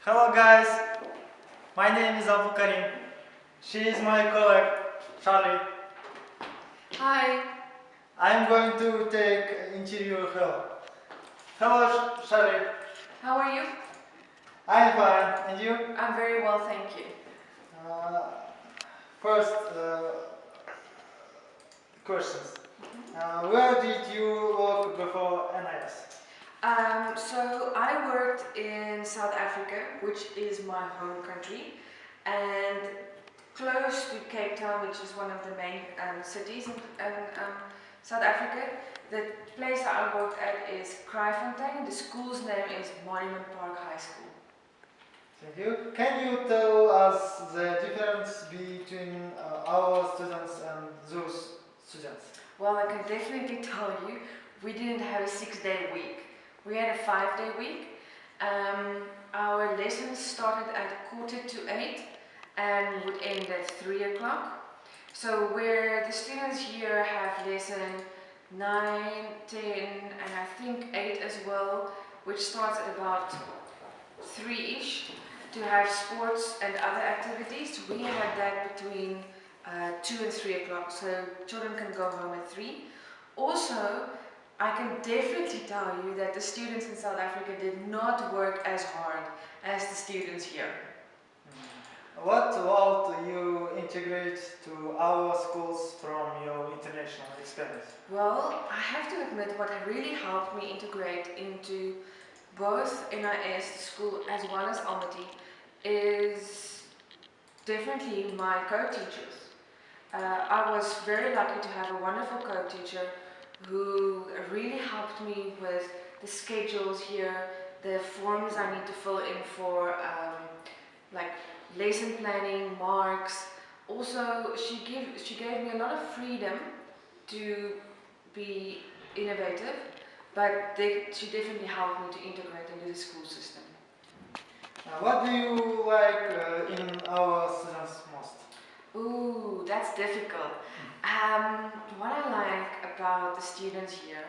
Hello guys, my name is Abu Karim. She is my colleague, Charlie. Hi. I'm going to take interview her. Hello Charlie. How are you? I'm fine, and you? I'm very well, thank you. Uh, First, questions. Where did you work before NIS? So I worked in South Africa, which is my home country, and close to Cape Town, which is one of the main cities in South Africa. The place that I worked at is Kraaifontein. The school's name is Monument Park High School. Thank you. Can you tell us the difference between our students and those students? Well, I can definitely tell you, we didn't have a 6-day week. We had a 5-day week. Our lessons started at 7:45 and would end at 3 o'clock. So where the students here have lesson 9, 10, and I think 8 as well, which starts at about 3-ish, to have sports and other activities. We had that between 2 and 3 o'clock, so children can go home at 3. Also, I can definitely tell you that the students in South Africa did not work as hard as the students here. What role do you integrate to our schools from your international experience? Well, I have to admit what really helped me integrate into both NIS, the school, as well as Almaty, is definitely my co-teachers. I was very lucky to have a wonderful co-teacher who really helped me with the schedules here, the forms I need to fill in for like lesson planning, marks. Also, she gave me a lot of freedom to be innovative, but she definitely helped me to integrate into the school system. What do you like in our students most? Ooh, that's difficult. What I like about the students here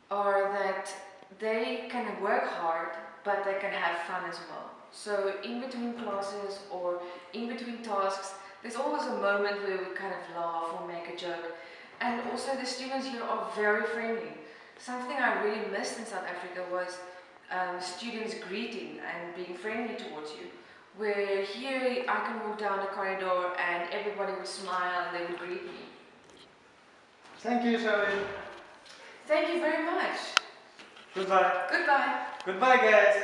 are that they can work hard, but they can have fun as well. So in between classes or in between tasks, there's always a moment where we kind of laugh or make a joke. And also the students here are very friendly. Something I really missed in South Africa was students greeting and being friendly towards you. Where here I can walk down the corridor and everybody would smile and they would greet me. Thank you, Charlie. Thank you very much. Goodbye. Goodbye. Goodbye, guys.